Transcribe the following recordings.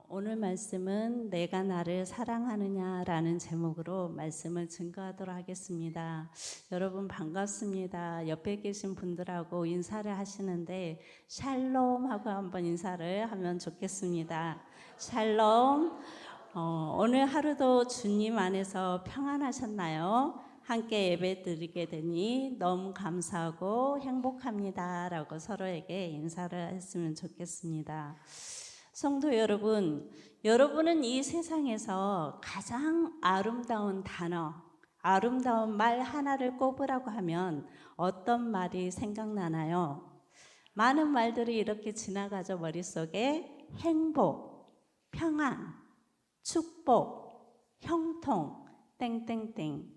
오늘 말씀은 내가 나를 사랑하느냐라는 제목으로 말씀을 증거하도록 하겠습니다. 여러분 반갑습니다. 옆에 계신 분들하고 인사를 하시는데 샬롬 하고 한번 인사를 하면 좋겠습니다. 샬롬. 오늘 하루도 주님 안에서 평안하셨나요? 함께 예배 드리게 되니 너무 감사하고 행복합니다 라고 서로에게 인사를 했으면 좋겠습니다. 성도 여러분, 여러분은 이 세상에서 가장 아름다운 단어, 아름다운 말 하나를 꼽으라고 하면 어떤 말이 생각나나요? 많은 말들이 이렇게 지나가죠. 머릿속에 행복, 평안, 축복, 형통, 땡땡땡.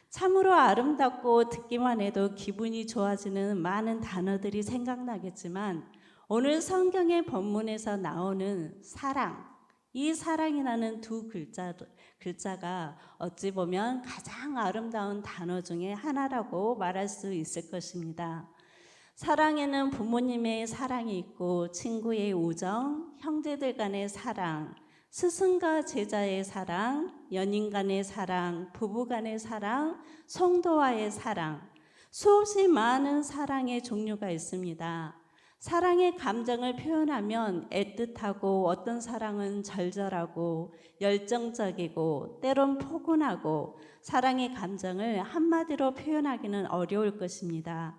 참으로 아름답고 듣기만 해도 기분이 좋아지는 많은 단어들이 생각나겠지만 오늘 성경의 본문에서 나오는 사랑, 이 사랑이라는 두 글자가 어찌 보면 가장 아름다운 단어 중에 하나라고 말할 수 있을 것입니다. 사랑에는 부모님의 사랑이 있고 친구의 우정, 형제들 간의 사랑, 스승과 제자의 사랑, 연인 간의 사랑, 부부 간의 사랑, 성도와의 사랑, 수없이 많은 사랑의 종류가 있습니다. 사랑의 감정을 표현하면 애틋하고 어떤 사랑은 절절하고 열정적이고 때론 포근하고 사랑의 감정을 한마디로 표현하기는 어려울 것입니다.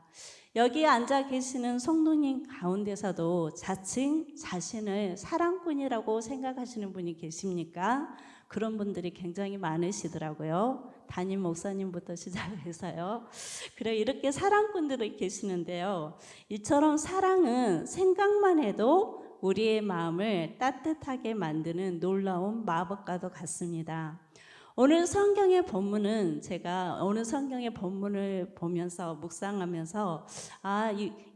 여기 앉아 계시는 성도님 가운데서도 자칭 자신을 사랑꾼이라고 생각하시는 분이 계십니까? 그런 분들이 굉장히 많으시더라고요. 담임 목사님부터 시작해서요. 그래 이렇게 사랑꾼들이 계시는데요. 이처럼 사랑은 생각만 해도 우리의 마음을 따뜻하게 만드는 놀라운 마법과도 같습니다. 오늘 성경의 본문은 제가 오늘 성경의 본문을 보면서 묵상하면서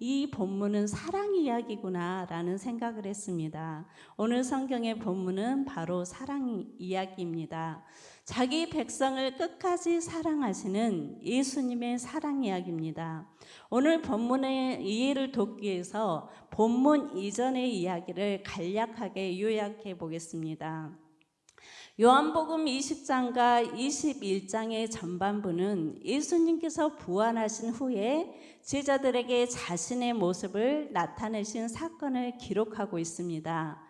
이 본문은 사랑 이야기구나 라는 생각을 했습니다. 오늘 성경의 본문은 바로 사랑 이야기입니다. 자기 백성을 끝까지 사랑하시는 예수님의 사랑 이야기입니다. 오늘 본문의 이해를 돕기 위해서 본문 이전의 이야기를 간략하게 요약해 보겠습니다. 요한복음 20장과 21장의 전반부는 예수님께서 부활하신 후에 제자들에게 자신의 모습을 나타내신 사건을 기록하고 있습니다.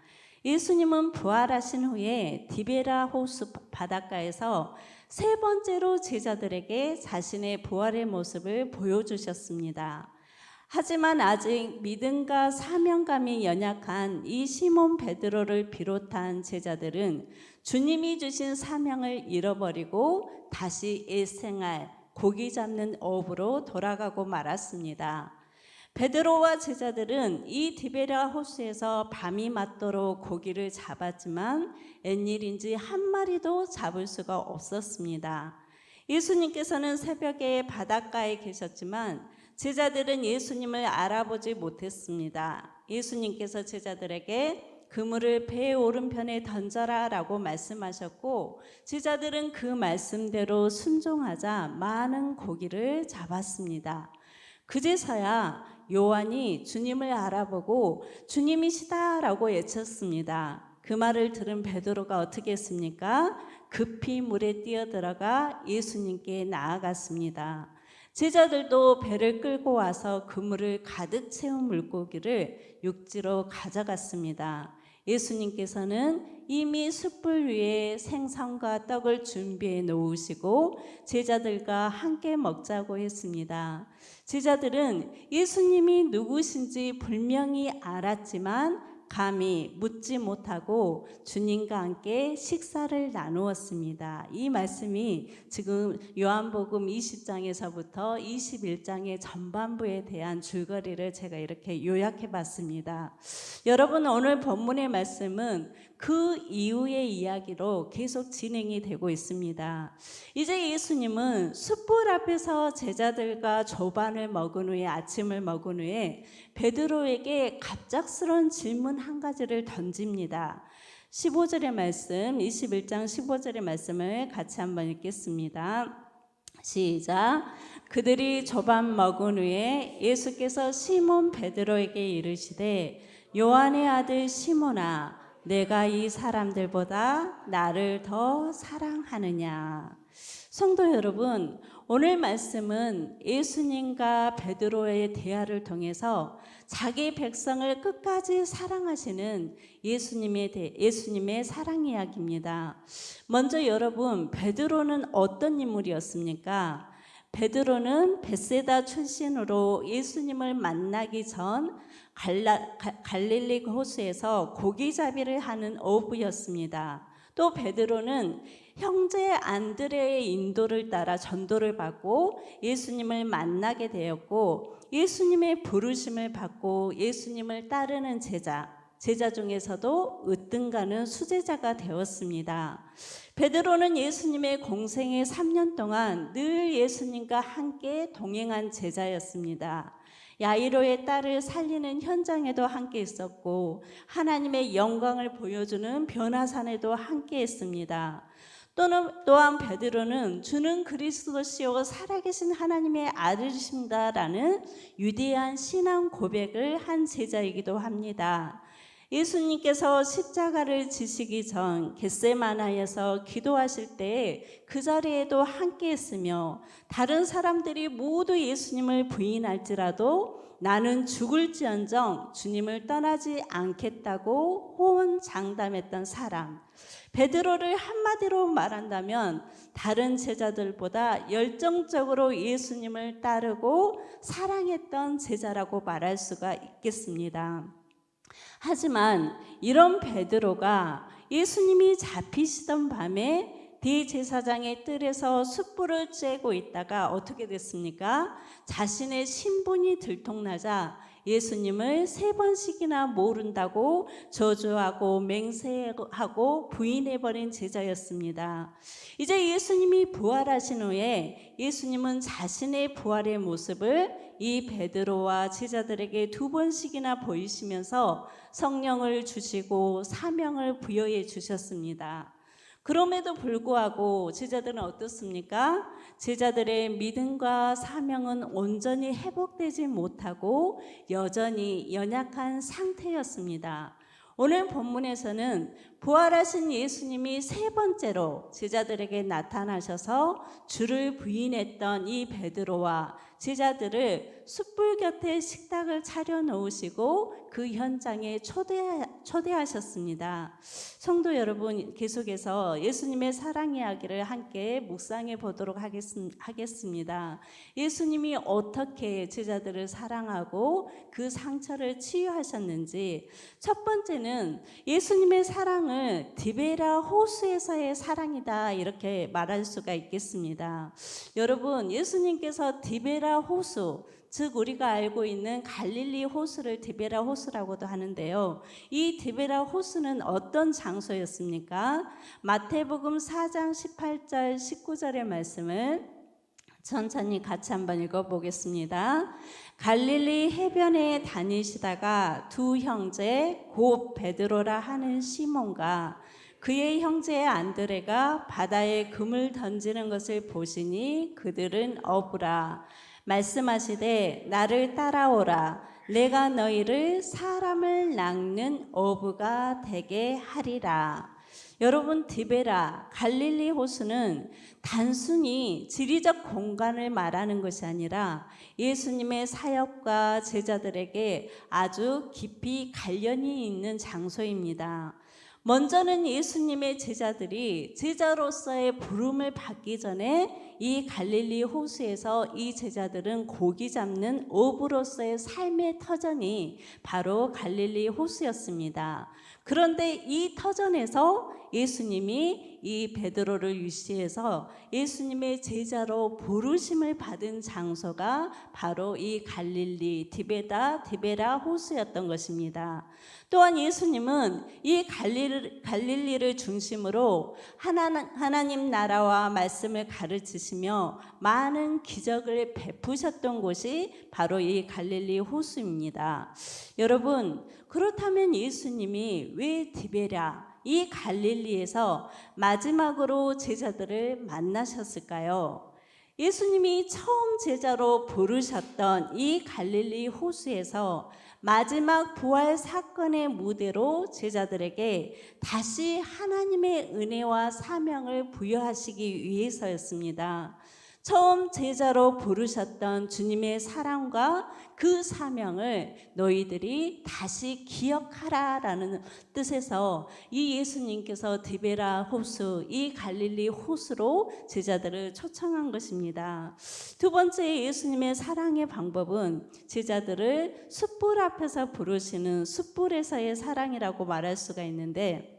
예수님은 부활하신 후에 디베라 호수 바닷가에서 세 번째로 제자들에게 자신의 부활의 모습을 보여주셨습니다. 하지만 아직 믿음과 사명감이 연약한 이 시몬 베드로를 비롯한 제자들은 주님이 주신 사명을 잃어버리고 다시 일생활 고기 잡는 업으로 돌아가고 말았습니다. 베드로와 제자들은 이 디베랴 호수에서 밤이 맞도록 고기를 잡았지만 웬일인지 한 마리도 잡을 수가 없었습니다. 예수님께서는 새벽에 바닷가에 계셨지만 제자들은 예수님을 알아보지 못했습니다. 예수님께서 제자들에게 그물을 배 오른편에 던져라 라고 말씀하셨고 제자들은 그 말씀대로 순종하자 많은 고기를 잡았습니다. 그제서야 요한이 주님을 알아보고 주님이시다 라고 외쳤습니다. 그 말을 들은 베드로가 어떻게 했습니까? 급히 물에 뛰어들어가 예수님께 나아갔습니다. 제자들도 배를 끌고 와서 그물을 가득 채운 물고기를 육지로 가져갔습니다. 예수님께서는 이미 숯불 위에 생선과 떡을 준비해 놓으시고 제자들과 함께 먹자고 했습니다. 제자들은 예수님이 누구신지 분명히 알았지만 감히 묻지 못하고 주님과 함께 식사를 나누었습니다. 이 말씀이 지금 요한복음 20장에서부터 21장의 전반부에 대한 줄거리를 제가 이렇게 요약해 봤습니다. 여러분 오늘 본문의 말씀은 그 이후의 이야기로 계속 진행이 되고 있습니다. 이제 예수님은 숯불 앞에서 제자들과 조반을 먹은 후에 아침을 먹은 후에 베드로에게 갑작스러운 질문 한 가지를 던집니다. 15절의 말씀, 21장 15절의 말씀을 같이 한번 읽겠습니다. 시작. 그들이 조반 먹은 후에 예수께서 시몬 베드로에게 이르시되 요한의 아들 시몬아 내가 이 사람들보다 나를 더 사랑하느냐. 성도 여러분, 오늘 말씀은 예수님과 베드로의 대화를 통해서 자기 백성을 끝까지 사랑하시는 예수님의 사랑 이야기입니다. 먼저 여러분, 베드로는 어떤 인물이었습니까? 베드로는 벳세다 출신으로 예수님을 만나기 전 갈릴리 호수에서 고기잡이를 하는 어부였습니다. 또 베드로는 형제 안드레의 인도를 따라 전도를 받고 예수님을 만나게 되었고, 예수님의 부르심을 받고 예수님을 따르는 제자 중에서도 으뜸가는 수제자가 되었습니다. 베드로는 예수님의 공생의 3년 동안 늘 예수님과 함께 동행한 제자였습니다. 야이로의 딸을 살리는 현장에도 함께 있었고, 하나님의 영광을 보여주는 변화산에도 함께 했습니다. 또한 베드로는 주는 그리스도시요 살아계신 하나님의 아들이십니다라는 위대한 신앙 고백을 한 제자이기도 합니다. 예수님께서 십자가를 지시기 전 겟세마나에서 기도하실 때 그 자리에도 함께 했으며, 다른 사람들이 모두 예수님을 부인할지라도 나는 죽을지언정 주님을 떠나지 않겠다고 호언장담했던 사람, 베드로를 한마디로 말한다면 다른 제자들보다 열정적으로 예수님을 따르고 사랑했던 제자라고 말할 수가 있겠습니다. 하지만 이런 베드로가 예수님이 잡히시던 밤에 대제사장의 뜰에서 숯불을 쬐고 있다가 어떻게 됐습니까? 자신의 신분이 들통나자 예수님을 3번씩이나 모른다고 저주하고 맹세하고 부인해버린 제자였습니다. 이제 예수님이 부활하신 후에 예수님은 자신의 부활의 모습을 이 베드로와 제자들에게 2번씩이나 보이시면서 성령을 주시고 사명을 부여해 주셨습니다. 그럼에도 불구하고 제자들은 어떻습니까? 제자들의 믿음과 사명은 온전히 회복되지 못하고 여전히 연약한 상태였습니다. 오늘 본문에서는 부활하신 예수님이 3번째로 제자들에게 나타나셔서 주를 부인했던 이 베드로와 제자들을 숯불 곁에 식탁을 차려 놓으시고 그 현장에 초대하셨습니다. 성도 여러분, 계속해서 예수님의 사랑 이야기를 함께 묵상해 보도록 하겠습니다. 예수님이 어떻게 제자들을 사랑하고 그 상처를 치유하셨는지, 첫 번째는 예수님의 사랑을 디베라 호수에서의 사랑이다 이렇게 말할 수가 있겠습니다. 여러분, 예수님께서 디베라 호수, 즉 우리가 알고 있는 갈릴리 호수를 디베라 호수라고도 하는데요. 이 디베라 호수는 어떤 장소였습니까? 마태복음 4장 18절 19절의 말씀을 천천히 같이 한번 읽어보겠습니다. 갈릴리 해변에 다니시다가 2 형제 곧 베드로라 하는 시몬과 그의 형제 안드레가 바다에 금을 던지는 것을 보시니 그들은 어부라. 말씀하시되 나를 따라오라. 내가 너희를 사람을 낚는 어부가 되게 하리라. 여러분, 디베라 갈릴리 호수는 단순히 지리적 공간을 말하는 것이 아니라 예수님의 사역과 제자들에게 아주 깊이 관련이 있는 장소입니다. 먼저는 예수님의 제자들이 제자로서의 부름을 받기 전에 이 갈릴리 호수에서 이 제자들은 고기 잡는 어부로서의 삶의 터전이 바로 갈릴리 호수였습니다. 그런데 이 터전에서 예수님이 이 베드로를 유시해서 예수님의 제자로 부르심을 받은 장소가 바로 이 갈릴리 디베라 호수였던 것입니다. 또한 예수님은 이 갈릴리를 중심으로 하나님 나라와 말씀을 가르치시며 많은 기적을 베푸셨던 곳이 바로 이 갈릴리 호수입니다. 여러분, 그렇다면 예수님이 왜 디베라, 이 갈릴리에서 마지막으로 제자들을 만나셨을까요? 예수님이 처음 제자로 부르셨던 이 갈릴리 호수에서 마지막 부활 사건의 무대로 제자들에게 다시 하나님의 은혜와 사명을 부여하시기 위해서였습니다. 처음 제자로 부르셨던 주님의 사랑과 그 사명을 너희들이 다시 기억하라라는 뜻에서 이 예수님께서 디베라 호수, 이 갈릴리 호수로 제자들을 초청한 것입니다. 두 번째 예수님의 사랑의 방법은 제자들을 숯불 앞에서 부르시는 숯불에서의 사랑이라고 말할 수가 있는데,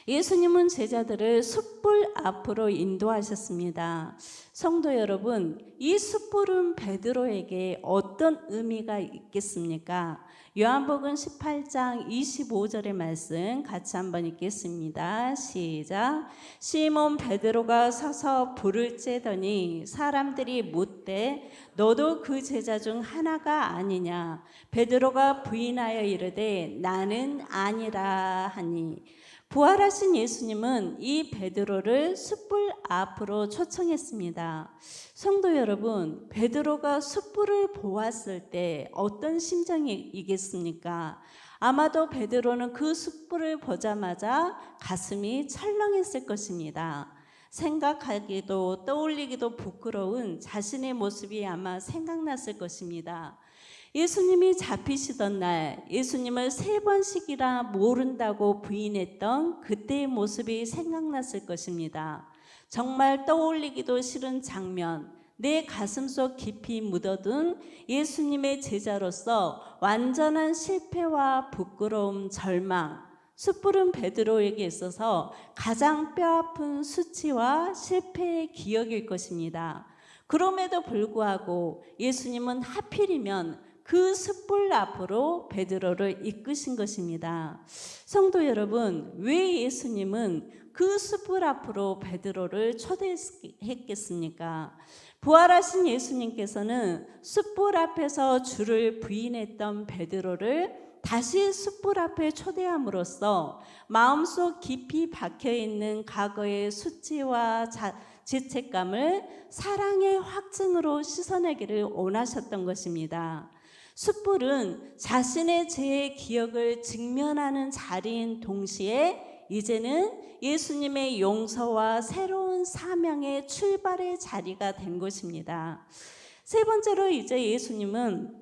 예수님은 제자들을 숯불 앞으로 인도하셨습니다. 성도 여러분, 이 숯불은 베드로에게 어떤 의미가 있겠습니까? 요한복음 18장 25절의 말씀 같이 한번 읽겠습니다. 시작. 시몬 베드로가 서서 불을 쬐더니 사람들이 묻되 너도 그 제자 중 하나가 아니냐? 베드로가 부인하여 이르되 나는 아니라 하니, 부활하신 예수님은 이 베드로를 숯불 앞으로 초청했습니다. 성도 여러분, 베드로가 숯불을 보았을 때 어떤 심정이겠습니까? 아마도 베드로는 그 숯불을 보자마자 가슴이 철렁했을 것입니다. 생각하기도 떠올리기도 부끄러운 자신의 모습이 아마 생각났을 것입니다. 예수님이 잡히시던 날, 예수님을 3번씩이나 모른다고 부인했던 그때의 모습이 생각났을 것입니다. 정말 떠올리기도 싫은 장면, 내 가슴속 깊이 묻어둔 예수님의 제자로서 완전한 실패와 부끄러움, 절망, 숯불은 베드로에게 있어서 가장 뼈아픈 수치와 실패의 기억일 것입니다. 그럼에도 불구하고 예수님은 하필이면 그 숯불 앞으로 베드로를 이끄신 것입니다. 성도 여러분, 왜 예수님은 그 숯불 앞으로 베드로를 초대했겠습니까? 부활하신 예수님께서는 숯불 앞에서 주를 부인했던 베드로를 다시 숯불 앞에 초대함으로써 마음속 깊이 박혀있는 과거의 수치와 죄책감을 사랑의 확증으로 씻어내기를 원하셨던 것입니다. 숯불은 자신의 죄의 기억을 직면하는 자리인 동시에 이제는 예수님의 용서와 새로운 사명의 출발의 자리가 된 것입니다. 세 번째로 이제 예수님은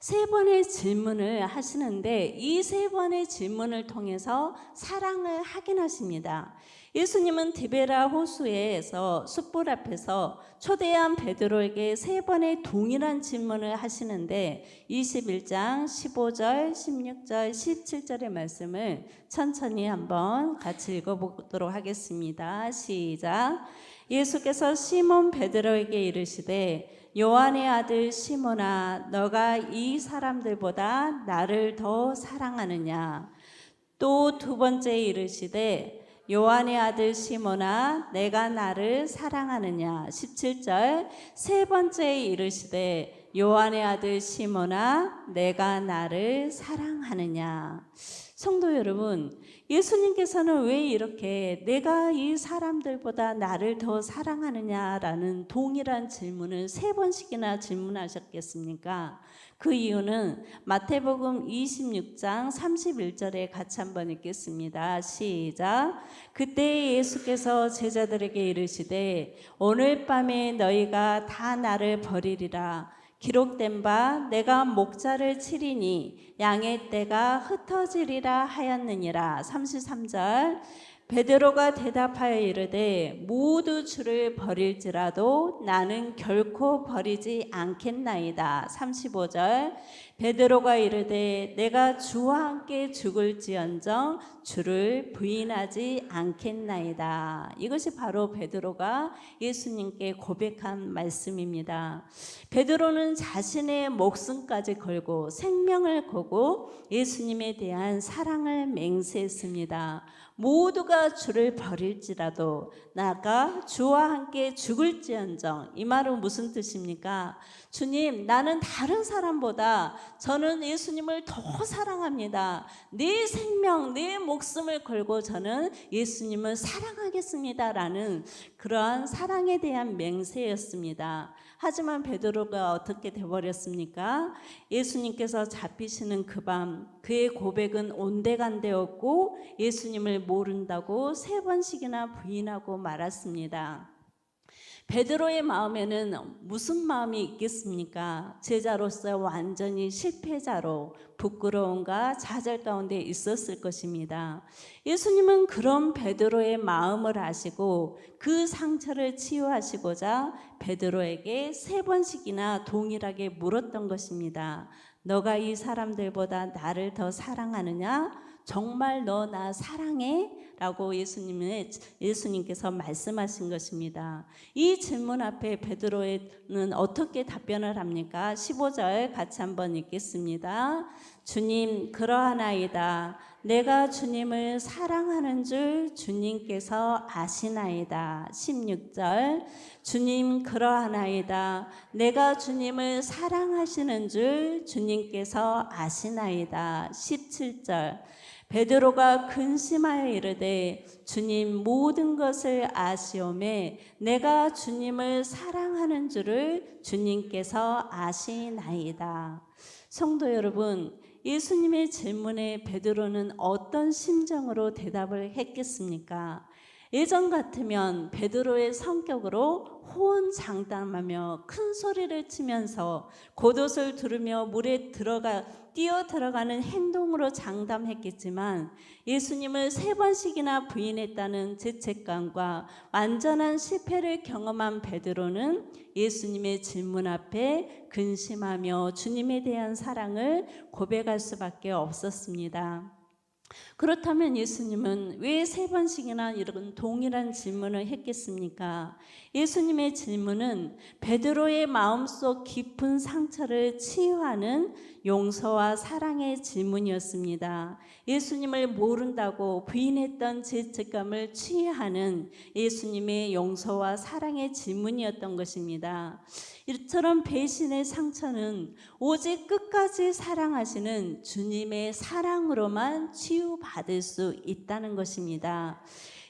3번의 질문을 하시는데, 이 3번의 질문을 통해서 사랑을 확인하십니다. 예수님은 디베라 호수에서 숯불 앞에서 초대한 베드로에게 3번의 동일한 질문을 하시는데, 21장 15절, 16절, 17절의 말씀을 천천히 한번 같이 읽어보도록 하겠습니다. 시작. 예수께서 시몬 베드로에게 이르시되 요한의 아들 시몬아, 너가 이 사람들보다 나를 더 사랑하느냐? 또 2번째 이르시되 요한의 아들 시몬아, 내가 나를 사랑하느냐? 17절. 3번째 이르시되 요한의 아들 시몬아, 내가 나를 사랑하느냐? 성도 여러분, 예수님께서는 왜 이렇게 내가 이 사람들보다 나를 더 사랑하느냐라는 동일한 질문을 3번씩이나 질문하셨겠습니까? 그 이유는 마태복음 26장 31절에 같이 한번 읽겠습니다. 시작. 그때 예수께서 제자들에게 이르시되 오늘 밤에 너희가 다 나를 버리리라. 기록된 바 내가 목자를 치리니 양의 떼가 흩어지리라 하였느니라. 33절. 베드로가 대답하여 이르되 모두 주를 버릴지라도 나는 결코 버리지 않겠나이다. 35절. 베드로가 이르되 내가 주와 함께 죽을지언정 주를 부인하지 않겠나이다. 이것이 바로 베드로가 예수님께 고백한 말씀입니다. 베드로는 자신의 목숨까지 걸고 생명을 걸고 예수님에 대한 사랑을 맹세했습니다. 모두가 모두가 주를 버릴지라도 나가 주와 함께 죽을지언정. 이 말은 무슨 뜻입니까? 주님, 나는 다른 사람보다 저는 예수님을 더 사랑합니다. 내 생명, 내 목숨을 걸고 저는 예수님을 사랑하겠습니다 라는 그러한 사랑에 대한 맹세였습니다. 하지만 베드로가 어떻게 되어버렸습니까? 예수님께서 잡히시는 그 밤 그의 고백은 온데간데였고 예수님을 모른다고 3번씩이나 부인하고 말았습니다. 베드로의 마음에는 무슨 마음이 있겠습니까? 제자로서 완전히 실패자로 부끄러움과 좌절 가운데 있었을 것입니다. 예수님은 그런 베드로의 마음을 아시고 그 상처를 치유하시고자 베드로에게 3번씩이나 동일하게 물었던 것입니다. 너가 이 사람들보다 나를 더 사랑하느냐? 정말 너 나 사랑해? 라고 예수님께서 말씀하신 것입니다. 이 질문 앞에 베드로는 어떻게 답변을 합니까? 15절 같이 한번 읽겠습니다. 주님, 그러하나이다. 내가 주님을 사랑하는 줄 주님께서 아시나이다. 16절. 주님, 그러하나이다. 내가 주님을 사랑하시는 줄 주님께서 아시나이다. 17절. 베드로가 근심하여 이르되 주님, 모든 것을 아시오매 내가 주님을 사랑하는 줄을 주님께서 아시나이다. 성도 여러분, 예수님의 질문에 베드로는 어떤 심정으로 대답을 했겠습니까? 예전 같으면 베드로의 성격으로 호언장담하며 큰 소리를 치면서 겉옷을 두르며 물에 뛰어 들어가는 행동으로 장담했겠지만 예수님을 3번씩이나 부인했다는 죄책감과 완전한 실패를 경험한 베드로는 예수님의 질문 앞에 근심하며 주님에 대한 사랑을 고백할 수밖에 없었습니다. 그렇다면 예수님은 왜 3번씩이나 이런 동일한 질문을 했겠습니까? 예수님의 질문은 베드로의 마음속 깊은 상처를 치유하는 용서와 사랑의 질문이었습니다. 예수님을 모른다고 부인했던 죄책감을 치유하는 예수님의 용서와 사랑의 질문이었던 것입니다. 이처럼 배신의 상처는 오직 끝까지 사랑하시는 주님의 사랑으로만 치유받을 수 있다는 것입니다.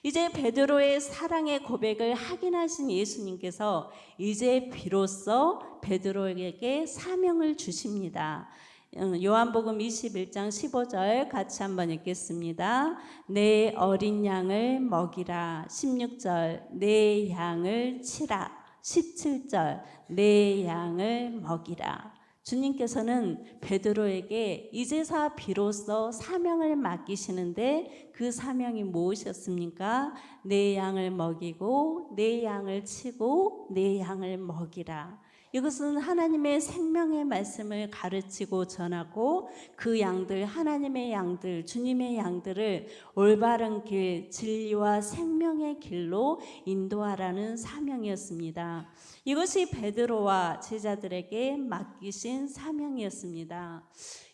이제 베드로의 사랑의 고백을 확인하신 예수님께서 이제 비로소 베드로에게 사명을 주십니다. 요한복음 21장 15절 같이 한번 읽겠습니다. 내 어린 양을 먹이라. 16절 내 양을 치라. 17절 내 양을 먹이라. 주님께서는 베드로에게 이제서 비로소 사명을 맡기시는데 그 사명이 무엇이었습니까? 내 양을 먹이고 내 양을 치고 내 양을 먹이라. 이것은 하나님의 생명의 말씀을 가르치고 전하고 그 양들, 하나님의 양들, 주님의 양들을 올바른 길, 진리와 생명의 길로 인도하라는 사명이었습니다. 이것이 베드로와 제자들에게 맡기신 사명이었습니다.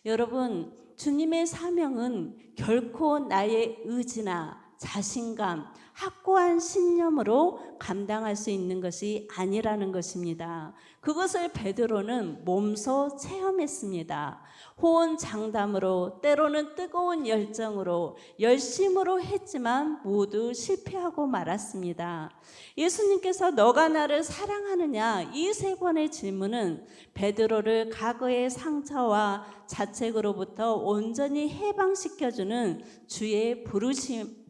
여러분, 주님의 사명은 결코 나의 의지나 자신감, 확고한 신념으로 감당할 수 있는 것이 아니라는 것입니다. 그것을 베드로는 몸소 체험했습니다. 호언장담으로, 때로는 뜨거운 열정으로, 열심으로 했지만 모두 실패하고 말았습니다. 예수님께서 너가 나를 사랑하느냐? 이 3번의 질문은 베드로를 과거의 상처와 자책으로부터 온전히 해방시켜주는 주의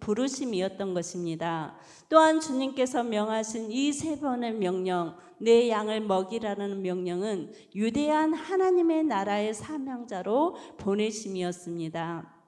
부르심이었던 것입니다. 또한 주님께서 명하신 이 3번의 명령, 내 양을 먹이라는 명령은 위대한 하나님의 나라의 사명자로 보내심이었습니다.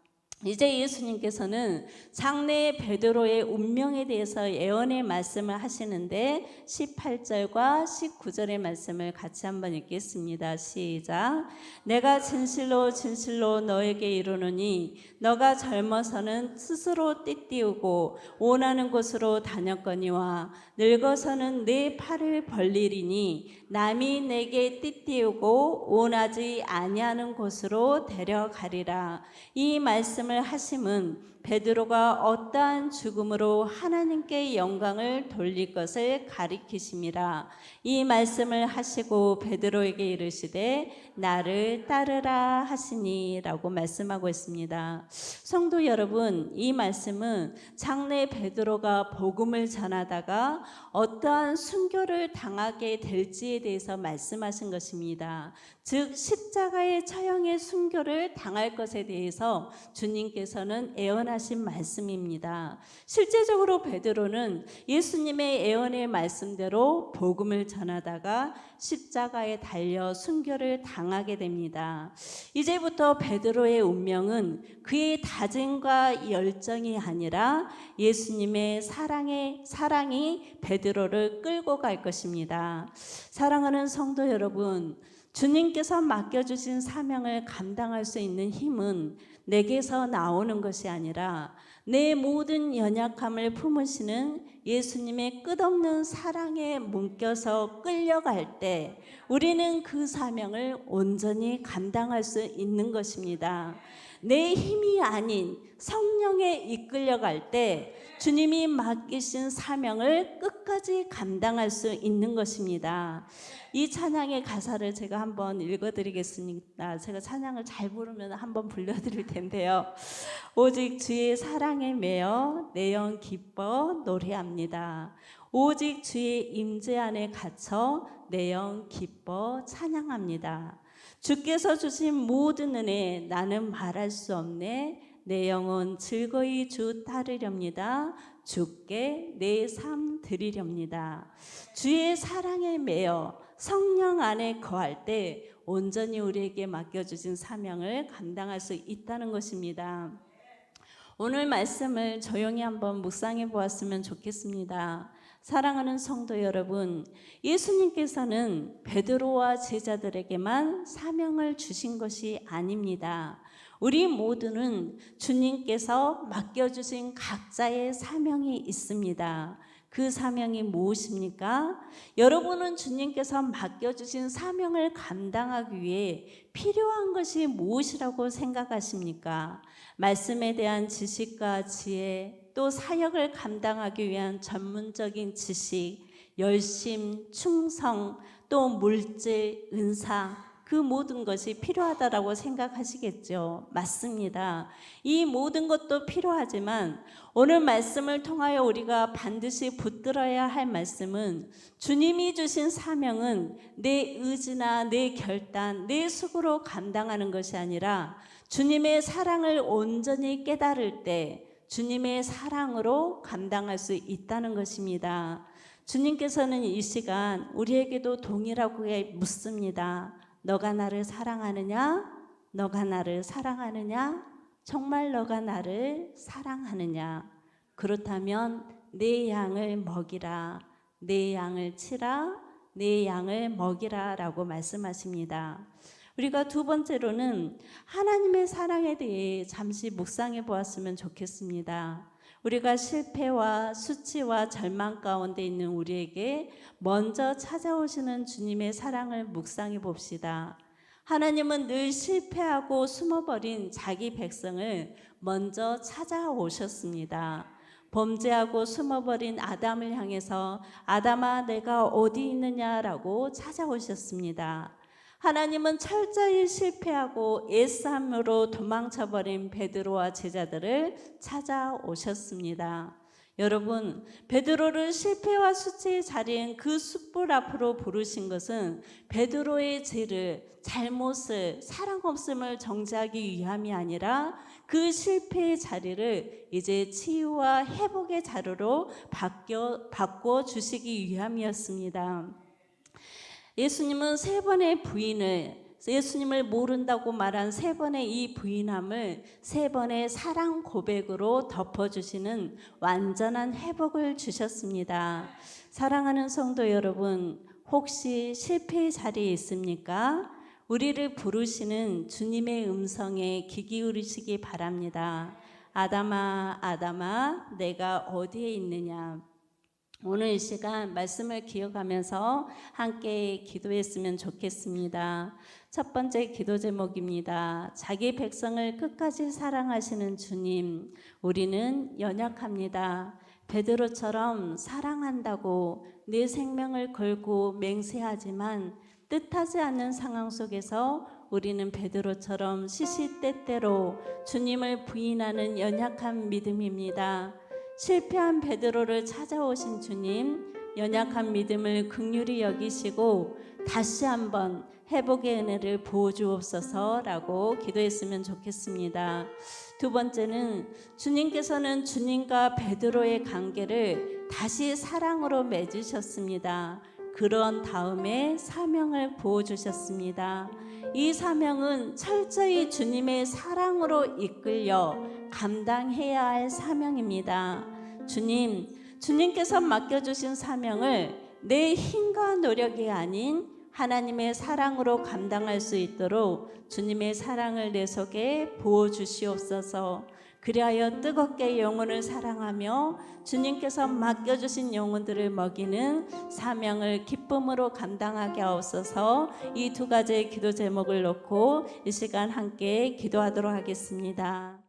이제 예수님께서는 장래 베드로의 운명에 대해서 예언의 말씀을 하시는데 18절과 19절의 말씀을 같이 한번 읽겠습니다. 시작. 내가 진실로 진실로 너에게 이르노니 너가 젊어서는 스스로 띠띠우고 원하는 곳으로 다녔거니와 늙어서는 내 팔을 벌리리니 남이 내게 띠띠우고 원하지 아니하는 곳으로 데려가리라. 이 말씀을 하심은 베드로가 어떠한 죽음으로 하나님께 영광을 돌릴 것을 가리키심이라. 이 말씀을 하시고 베드로에게 이르시되 나를 따르라 하시니라고 말씀하고 있습니다. 성도 여러분, 이 말씀은 장래 베드로가 복음을 전하다가 어떠한 순교를 당하게 될지에 대해서 말씀하신 것입니다. 즉 십자가의 처형의 순교를 당할 것에 대해서 주님께서는 예언하신 말씀입니다. 실제적으로 베드로는 예수님의 예언의 말씀대로 복음을 전하다가 십자가에 달려 순교를 당하게 됩니다. 이제부터 베드로의 운명은 그의 다짐과 열정이 아니라 예수님의 사랑이 베드로를 끌고 갈 것입니다. 사랑하는 성도 여러분, 주님께서 맡겨주신 사명을 감당할 수 있는 힘은 내게서 나오는 것이 아니라 내 모든 연약함을 품으시는 예수님의 끝없는 사랑에 묶여서 끌려갈 때 우리는 그 사명을 온전히 감당할 수 있는 것입니다. 내 힘이 아닌 성령에 이끌려갈 때 주님이 맡기신 사명을 끝까지 감당할 수 있는 것입니다. 이 찬양의 가사를 제가 한번 읽어드리겠습니다. 제가 찬양을 잘 부르면 한번 불러드릴 텐데요. 오직 주의 사랑에 매여 내 영 기뻐 노래합니다. 오직 주의 임재 안에 갇혀 내 영 기뻐 찬양합니다. 주께서 주신 모든 은혜 나는 말할 수 없네. 내 영혼 즐거이 주 따르렵니다. 주께 내 삶 드리렵니다. 주의 사랑에 매여 성령 안에 거할 때 온전히 우리에게 맡겨주신 사명을 감당할 수 있다는 것입니다. 오늘 말씀을 조용히 한번 묵상해 보았으면 좋겠습니다. 사랑하는 성도 여러분, 예수님께서는 베드로와 제자들에게만 사명을 주신 것이 아닙니다. 우리 모두는 주님께서 맡겨주신 각자의 사명이 있습니다. 그 사명이 무엇입니까? 여러분은 주님께서 맡겨주신 사명을 감당하기 위해 필요한 것이 무엇이라고 생각하십니까? 말씀에 대한 지식과 지혜, 또 사역을 감당하기 위한 전문적인 지식, 열심, 충성, 또 물질, 은사, 그 모든 것이 필요하다라고 생각하시겠죠. 맞습니다. 이 모든 것도 필요하지만 오늘 말씀을 통하여 우리가 반드시 붙들어야 할 말씀은 주님이 주신 사명은 내 의지나 내 결단, 내 수고로 감당하는 것이 아니라 주님의 사랑을 온전히 깨달을 때 주님의 사랑으로 감당할 수 있다는 것입니다. 주님께서는 이 시간 우리에게도 동일하게 묻습니다. 너가 나를 사랑하느냐? 너가 나를 사랑하느냐? 정말 너가 나를 사랑하느냐? 그렇다면 내 양을 먹이라, 내 양을 치라, 내 양을 먹이라 라고 말씀하십니다. 우리가 두 번째로는 하나님의 사랑에 대해 잠시 묵상해 보았으면 좋겠습니다. 우리가 실패와 수치와 절망 가운데 있는 우리에게 먼저 찾아오시는 주님의 사랑을 묵상해 봅시다. 하나님은 늘 실패하고 숨어버린 자기 백성을 먼저 찾아오셨습니다. 범죄하고 숨어버린 아담을 향해서 아담아 내가 어디 있느냐라고 찾아오셨습니다. 하나님은 철저히 실패하고 애싸움으로 도망쳐버린 베드로와 제자들을 찾아오셨습니다. 여러분, 베드로를 실패와 수치의 자리인 그 숯불 앞으로 부르신 것은 베드로의 죄를, 잘못을, 사랑 없음을 정죄하기 위함이 아니라 그 실패의 자리를 이제 치유와 회복의 자료로 바꿔 주시기 위함이었습니다. 예수님은 세 번의 부인을, 예수님을 모른다고 말한 세 번의 이 부인함을 세 번의 사랑 고백으로 덮어주시는 완전한 회복을 주셨습니다. 사랑하는 성도 여러분, 혹시 실패의 자리에 있습니까? 우리를 부르시는 주님의 음성에 귀 기울이시기 바랍니다. 아담아, 아담아, 내가 어디에 있느냐? 오늘 이 시간 말씀을 기억하면서 함께 기도했으면 좋겠습니다. 첫 번째 기도 제목입니다. 자기 백성을 끝까지 사랑하시는 주님, 우리는 연약합니다. 베드로처럼 사랑한다고 내 생명을 걸고 맹세하지만 뜻하지 않는 상황 속에서 우리는 베드로처럼 시시때때로 주님을 부인하는 연약한 믿음입니다. 실패한 베드로를 찾아오신 주님, 연약한 믿음을 긍휼히 여기시고 다시 한번 회복의 은혜를 부어주옵소서라고 기도했으면 좋겠습니다. 두 번째는 주님께서는 주님과 베드로의 관계를 다시 사랑으로 맺으셨습니다. 그런 다음에 사명을 부어주셨습니다. 이 사명은 철저히 주님의 사랑으로 이끌려 감당해야 할 사명입니다. 주님께서 맡겨주신 사명을 내 힘과 노력이 아닌 하나님의 사랑으로 감당할 수 있도록 주님의 사랑을 내 속에 부어주시옵소서. 그리하여 뜨겁게 영혼을 사랑하며 주님께서 맡겨주신 영혼들을 먹이는 사명을 기쁨으로 감당하게 하옵소서. 이 두 가지의 기도 제목을 놓고 이 시간 함께 기도하도록 하겠습니다.